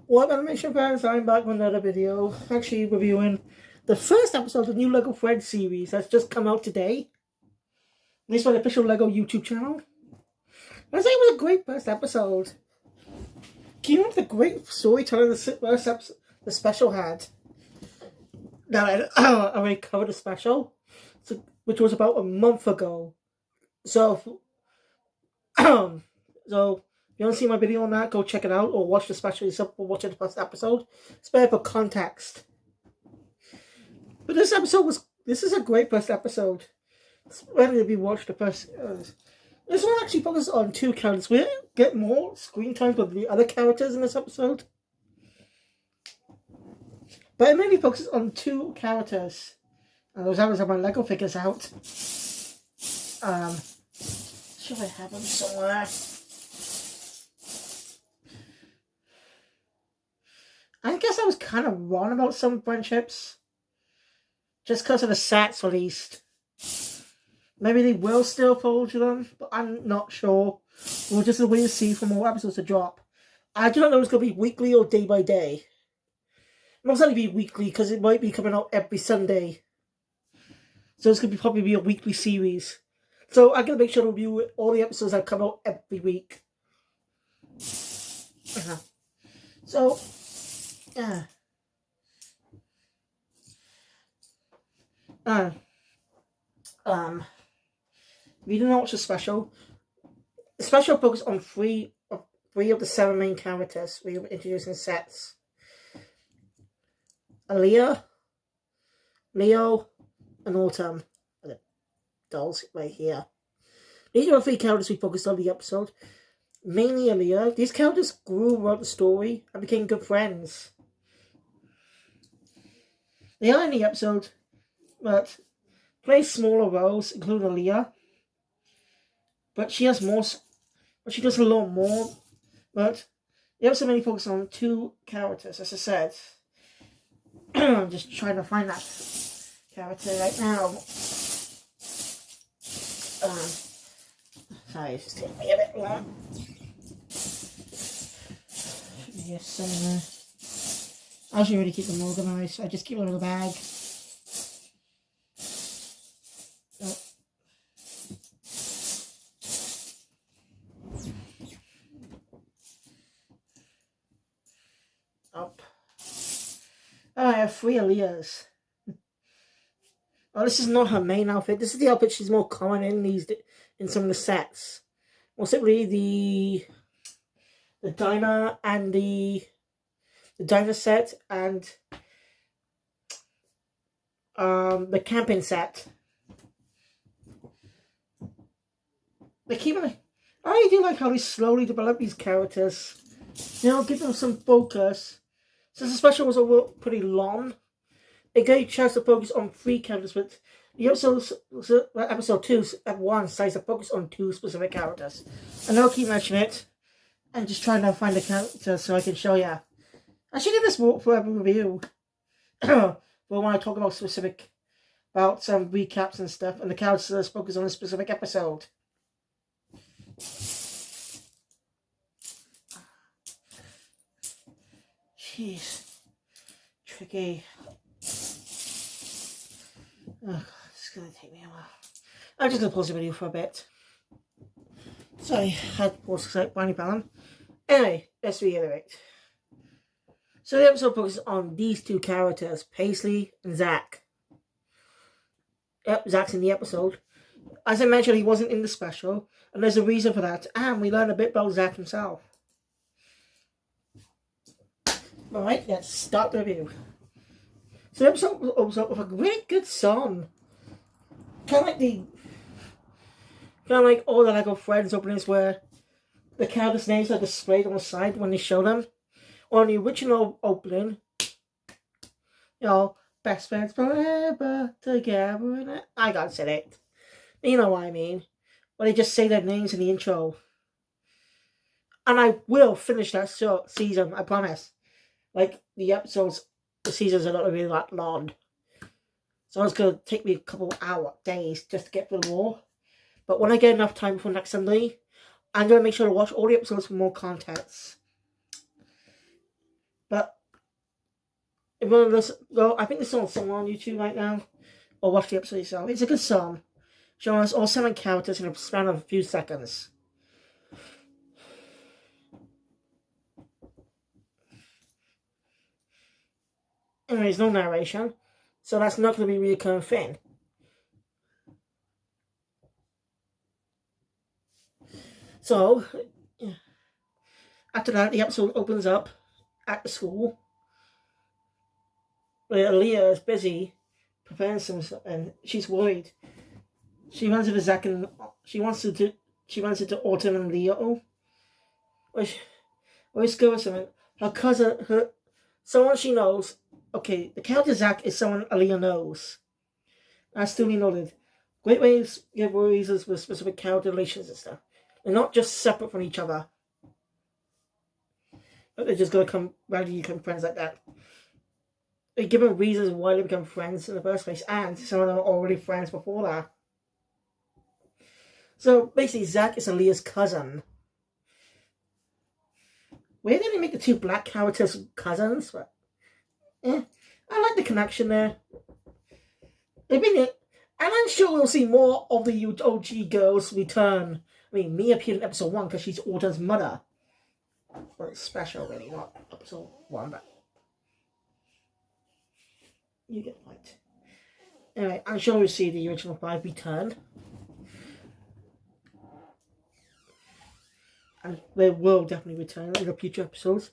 What animation fans? I'm back with another video. Actually, reviewing the first episode of the new Lego Friends series that's just come out today. This is my official Lego YouTube channel. I say it was a great first episode. Keeping up the great storytelling the first episode the special had. Now, I already covered the special, which was about a month ago. So, so if you don't see my video on that, go check it out or watch the special yourself or watch the first episode. It's better for context. But this is a great first episode. It's ready to be watched the first. This one actually focuses on two characters. We get more screen time with the other characters in this episode. But it mainly focuses on two characters. And those others have my Lego figures out. Should I have them somewhere? I guess I was kind of wrong about some friendships. Just because of the sets, at least. Maybe they will still fold to them, but I'm not sure. We'll just wait and see for more episodes to drop. I do not know if it's going to be weekly or day by day. Most likely be weekly, because it might be coming out every Sunday. So it's going to probably be a weekly series. So I'm going to make sure to review all the episodes that come out every week. So, yeah. If you didn't watch the special focused on three of the 7 main characters we were introducing sets. Aaliyah, Leo, and Autumn. The dolls right here. These are the 3 characters we focused on the episode. Mainly Aaliyah. These characters grew throughout the story and became good friends. They are in the episode, but play smaller roles, including Aaliyah. But she has more. But she does a lot more. But the episode mainly focuses on 2 characters, as I said. I'm just trying to find that character right now. Sorry, it's just taking me a bit long. Yes, I should really keep them organised. I just keep them in a bag. Up. Oh, I have 3 Aaliyahs. Oh, this is not her main outfit. This is the outfit she's more common in some of the sets. Most simply the diner and the diner set and the camping set. I do like how they slowly develop these characters. You know, give them some focus. Since the special was pretty long, it gave a chance to focus on 3 characters, but the episode 2 at once decides to focus on 2 specific characters. And I'll keep mentioning it and just trying to find the characters so I can show you. I should do this for every review. But when I talk about some recaps and stuff, and the characters focus on a specific episode. Jeez. Tricky. Oh god, it's gonna take me a while. I'm just gonna pause the video for a bit. Sorry, I had to pause because I Ballon. Anyway, let's reiterate. So the episode focuses on these 2 characters, Paisley and Zach. Yep, Zach's in the episode. As I mentioned, he wasn't in the special, and there's a reason for that, and we learn a bit about Zach himself. Alright, let's start the review. So the episode opens up with a really good song. Kind of like all the Lego Friends openings where the characters' names are displayed on the side when they show them. On the original opening, you know, best friends forever together. I can't say it. You know what I mean. When they just say their names in the intro. And I will finish that season, I promise. Like, the seasons are not really that long. So it's going to take me a couple days just to get through them all. But when I get enough time before next Sunday, I'm going to make sure to watch all the episodes for more contents. But if you want to listen, well, I think this song's somewhere on YouTube right now, or watch the episode yourself. It's a good song, showing us all 7 characters in a span of a few seconds. Anyways, no narration, so that's not going to be a recurring thing. So, after that, the episode opens up at the school, where Aaliyah is busy preparing some, and she's worried. She runs into Zach and she runs into Autumn and Leo, which discovers something. Her cousin, someone she knows. Okay, the character Zach is someone Aaliyah knows. As Stewie noted, great ways give reasons with specific character relations and stuff. They're not just separate from each other. But they're just gonna randomly become friends like that. They give them reasons why they become friends in the first place, and some of them are already friends before that. So basically, Zach is Aaliyah's cousin. Where did they make the 2 black characters cousins? But, I like the connection there. And I'm sure we'll see more of the OG girls return. I mean, Mia appeared in episode 1 because she's Autumn's mother. Well, it's special, really, not episode 1, but you get the point. Anyway, I'm sure we'll see the original 5 return. And they will definitely return in the future episodes.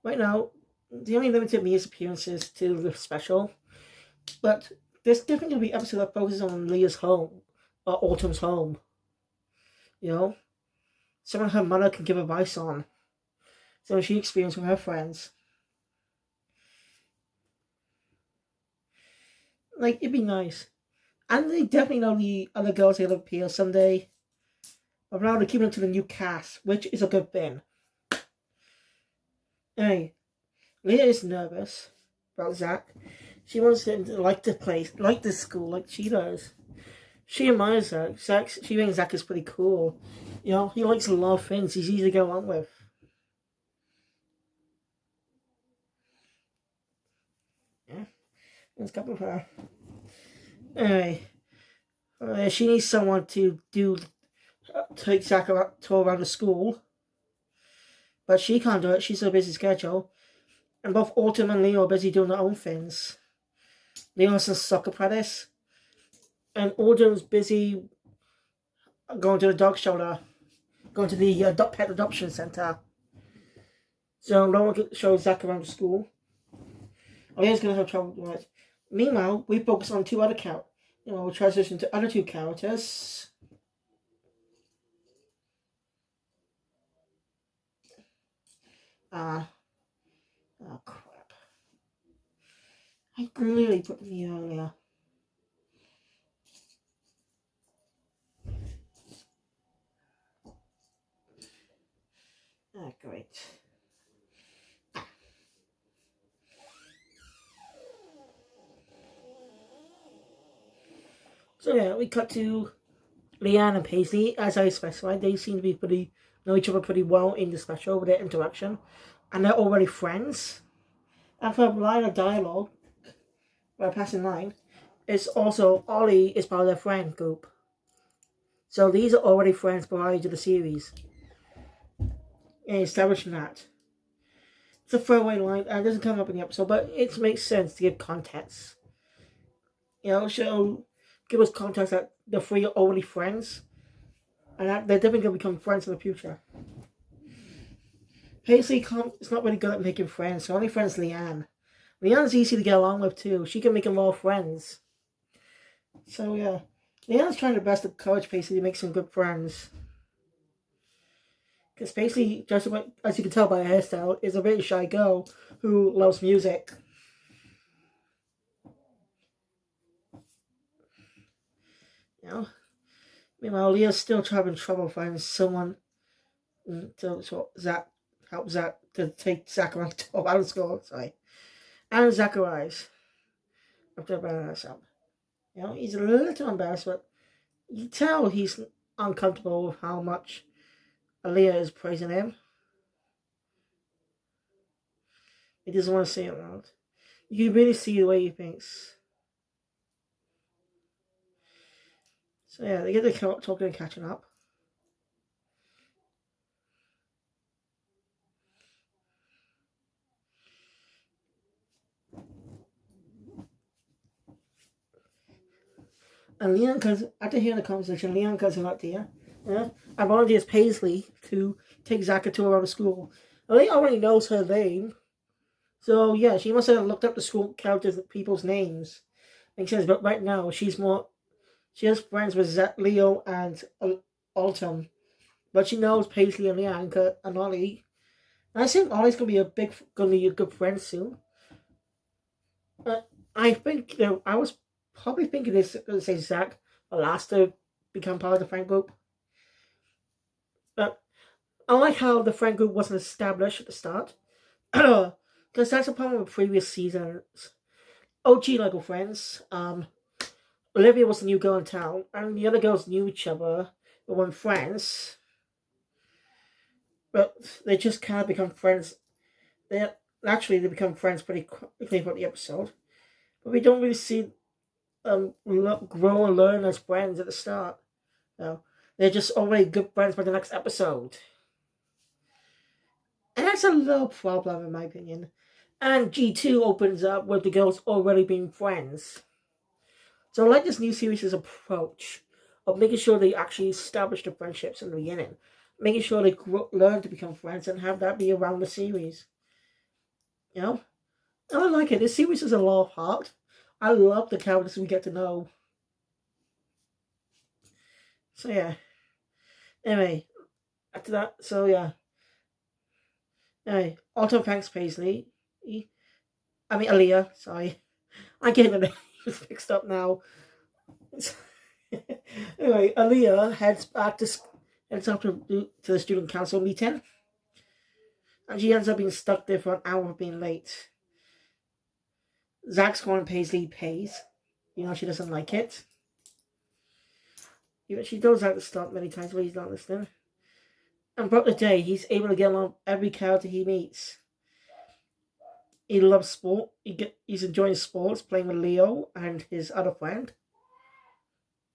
Right now, the only limited Mia's appearances to the special, but there's definitely going to be an episode that focuses on Leah's home, or Autumn's home. You know? Someone her mother can give advice on. So she experienced with her friends. Like, it'd be nice. And they definitely know the other girls are going to appear someday. But now they're keeping it to the new cast, which is a good thing. Anyway, Leah is nervous about Zach. She wants him to like the place, like the school, like she does. She admires Zach. She thinks Zach is pretty cool. You know, he likes a lot of things. He's easy to go on with. Yeah, let's go with her. Anyway, she needs someone to take Zach around the school. But she can't do it. She's on a busy schedule. And both Autumn and Leo are busy doing their own things. Leo's a soccer practice. And Autumn's busy going to the dog shelter. Going to the pet adoption center. So no one can show Zach around the school. Leo's going to have trouble with it. Meanwhile, we focus on 2 other characters. We'll transition to other 2 characters. Oh crap. I clearly put me earlier. Oh, great. So yeah, we cut to Leanne and Paisley. As I specified, they seem to be know each other pretty well in the special with their interaction. And they're already friends. And for a line of dialogue, or a passing line, it's also Ollie is part of their friend group. So these are already friends prior to the series. And establishing that. It's a throwaway line, and it doesn't come up in the episode, but it makes sense to give context. Give us context that the 3 are already friends. And that they're definitely going to become friends in the future. Paisley is not really good at making friends. Her only friend is Leanne. Leanne's easy to get along with too. She can make a lot of friends. So yeah, Leanne's trying her best to encourage Paisley to make some good friends. Because Paisley, just as you can tell by her hairstyle, is a very shy girl who loves music. Meanwhile, Leah's still having trouble finding someone to help Zach to take Zach around to school. Sorry. And Zach arrives after abandoning herself. He's a little embarrassed, but you tell he's uncomfortable with how much Aaliyah is praising him. He doesn't want to say it loud. You can really see the way he thinks. So yeah, they get the talking and catching up. And Leon comes, after hearing the conversation, Leon comes out there. Yeah? And volunteers Paisley to take Zach to around the school. Well, he already knows her name. So yeah, she must have looked up the school characters, people's names. Makes sense, but right now she has friends with Leo and Alton. But she knows Paisley and Leanne and Ollie. And I think Ollie's gonna be a good friend soon. I think I was probably thinking this going to say Zach, the last to become part of the friend group. But I like how the friend group wasn't established at the start. Because that's a problem with previous seasons. OG Lego friends. Olivia was the new girl in town, and the other girls knew each other, but weren't friends. But they just kind of become friends. They become friends pretty quickly throughout the episode. But we don't really see grow and learn as friends at the start. No, they're just already good friends by the next episode. And that's a little problem in my opinion. And G2 opens up with the girls already being friends. So I like this new series' approach of making sure they actually establish the friendships in the beginning. Making sure they learn to become friends and have that be around the series. You know? And I like it. This series is a lot of heart. I love the characters we get to know. So yeah. Anyway, after that, so yeah. Anyway, Otto thanks Paisley. Aaliyah, sorry. I'm getting the names mixed up now. Anyway, Aaliyah heads up to the student council meeting. And she ends up being stuck there for an hour for being late. Zach's calling Paisley pays. She doesn't like it. Even she does have to stop many times, but he's not listening. And throughout the day, he's able to get along with every character he meets. He loves sport. He's enjoying sports, playing with Leo and his other friend.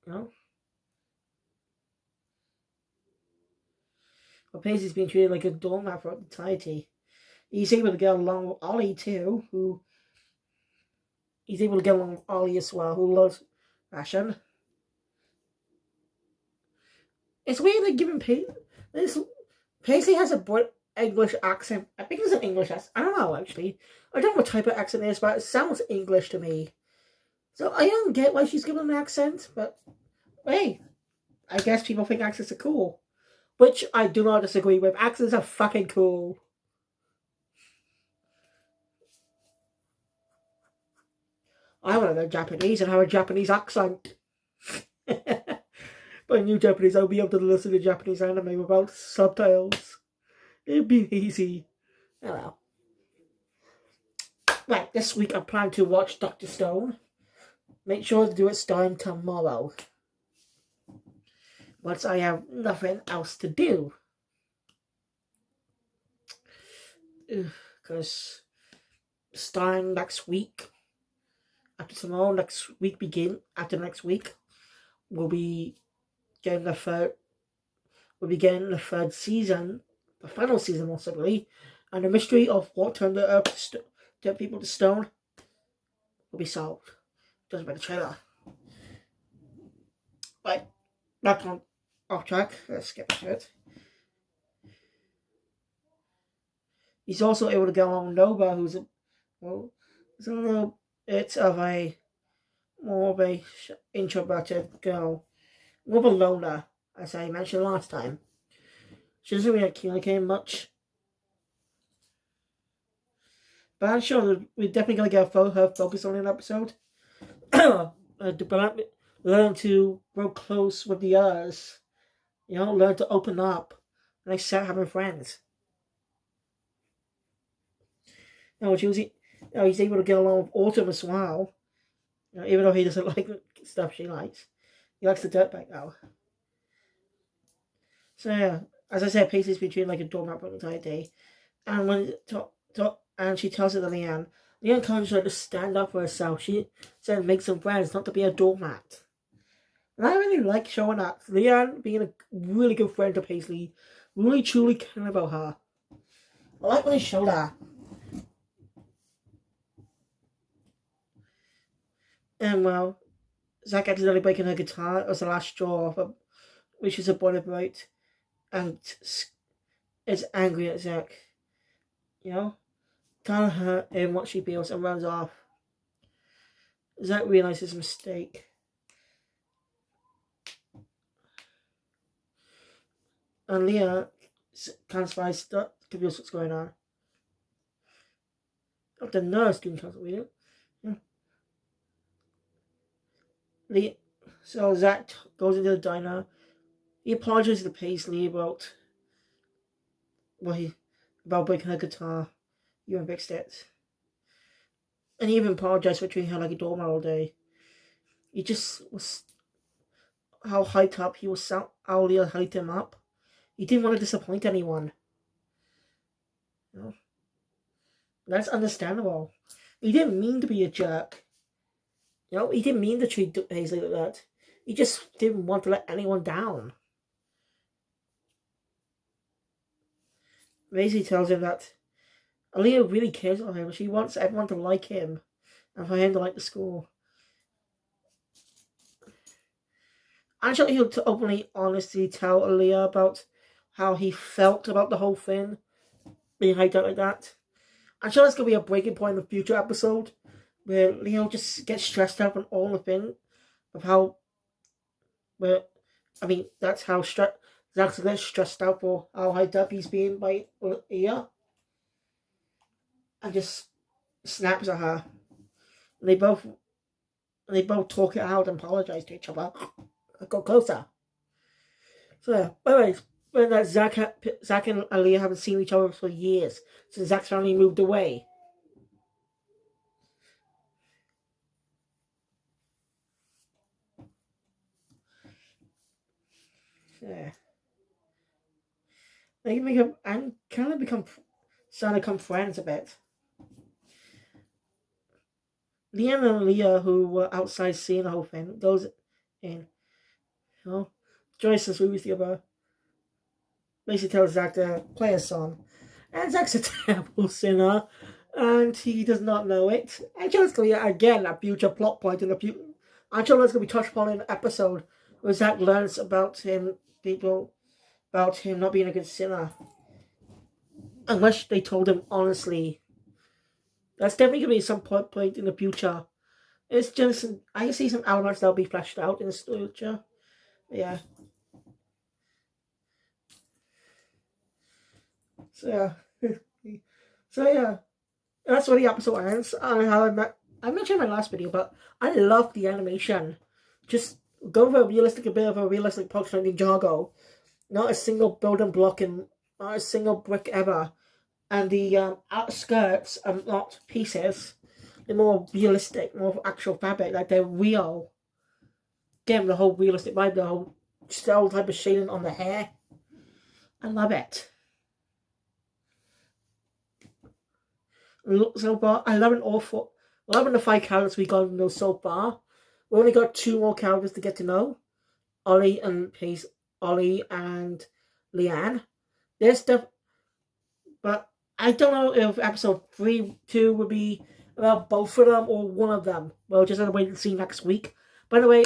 But Paisley's been treated like a doormat for entirety. He's able to get along with Ollie too, he's able to get along with Ollie as well, who loves fashion. It's weird they give him Paisley has a English accent. I think it's an English accent. I don't know, actually. I don't know what type of accent it is, but it sounds English to me. So I don't get why she's given an accent, but hey, I guess people think accents are cool. Which I do not disagree with. Accents are fucking cool. I want to learn Japanese and have a Japanese accent. By new Japanese, I'll be able to listen to Japanese anime without subtitles. It'd be easy. Oh well. Right, this week I plan to watch Dr. Stone. Make sure to do it starting tomorrow. Once I have nothing else to do. Because starting next week, after tomorrow, next week, we'll be getting the third season, the final season possibly, and the mystery of what turned the Earth turned people to stone will be solved. Just by the trailer. Right, back on off track. Let's skip ahead. He's also able to get along with Nova, who's a little bit of a more of a introverted girl. More of a loner, as I mentioned last time. She doesn't really communicate much. But I'm sure that we're definitely going to get her focus on an episode. Learn to grow close with the others. Learn to open up. And accept having friends. He's able to get along with Autumn as well. Even though he doesn't like stuff she likes. He likes the dirtbag now. So yeah, as I said, Paisley's been treated like a doormat for the entire day. And when and she tells it to Leanne. Leanne encourages her to stand up for herself. She said make some friends, not to be a doormat. And I really like showing that. Leanne being a really good friend to Paisley, really truly caring about her. I like when they show that. And well, Zach accidentally breaking her guitar was the last straw, which is a boiler about, and is angry at Zach. You know, telling her in what she feels and runs off. Zach realizes his mistake. And Leah can't confused what's going on. The nurse can cancel reading. Yeah. So Zach goes into the diner. He apologizes to Paisley about breaking her guitar. You and fixed it. And he even apologized for treating her like a doormat all day. He just was how hyped up he was. How Leah hyped him up. He didn't want to disappoint anyone. You know? That's understandable. He didn't mean to be a jerk. You know, he didn't mean to treat Paisley like that. He just didn't want to let anyone down. Maisie tells him that Aaliyah really cares about him. She wants everyone to like him and for him to like the school. I'm sure he'll openly, honestly tell Aaliyah about how he felt about the whole thing being hyped out like that. I'm sure that's going to be a breaking point in a future episode where Leo just gets stressed out on all the thing of how, that's how Zach's gets stressed out for how hyped up he's being by Leah. And just snaps at her. And they both talk it out and apologize to each other. Got closer. So yeah, anyways, when that Zach and Aaliyah haven't seen each other for years since Zach's family moved away. Yeah. They become and kind of starting to become friends a bit. Leanne and Leah, who were outside seeing the whole thing, goes in. You know, Joyce is with the other. Basically tells Zach to play a song. And Zach's a terrible singer, and he does not know it. I'm sure it's going to be, again, a future plot point in the future. I'm sure it's going to be touched upon in an episode where Zach learns about him not being a good singer. Unless they told him honestly. That's definitely going to be some point in the future. It's just, I can see some elements that'll be fleshed out in the future. Yeah. So yeah, that's where the episode ends. I mentioned in my last video, but I love the animation. Just go for a bit of a realistic approach to Ninjago. Not a single building block and not a single brick ever. And the outskirts are not pieces. They're more realistic, more actual fabric, like they're real. Again, the whole realistic vibe, the whole style type of shading on the hair. I love it. So far, I love the 5 characters we got to know so far. We only got 2 more characters to get to know. Ollie and Leanne. There's stuff, but I don't know if episode 2 would be about both of them or one of them. We'll just have to wait and see next week. By the way,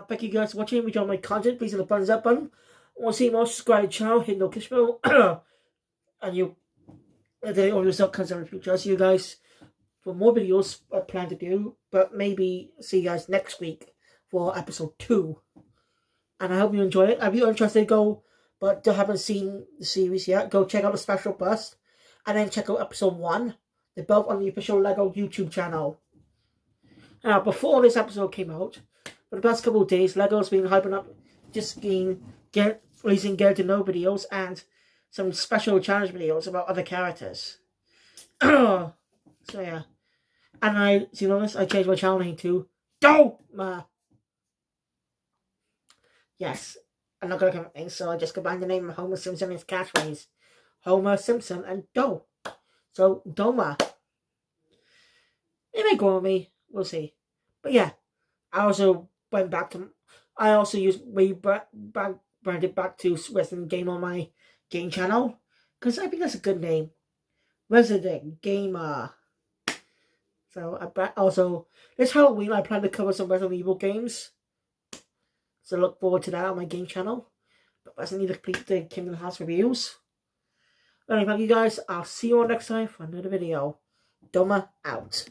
thank you guys for watching. If you enjoyed my content, please hit the thumbs up button. Want to see more, subscribe to the channel, hit the notification bell, and the audio result comes out in the future. I'll see you guys for more videos I plan to do, but maybe see you guys next week for episode 2. And I hope you enjoy it. If you're interested, but haven't seen the series yet, go check out the special burst, and then check out episode 1. They're both on the official LEGO YouTube channel. Now, before this episode came out, for the past couple of days, LEGO's been hyping up, releasing get to know videos and some special challenge videos about other characters. So yeah. And I changed my channel name to Doma. Yes. I'm not gonna come up so I just combined the name of Homer Simpson and his catchphrase. Homer Simpson and Doe. So Doma. It may grow on me. We'll see. But yeah, I also went back to. I also used branded back to Resident Game on my game channel because I think that's a good name, Resident Gamer. So also this Halloween I plan to cover some Resident Evil games. So look forward to that on my game channel. But I need to complete the Kingdom Hearts reviews. Anyway, thank you guys. I'll see you all next time for another video. Doma out.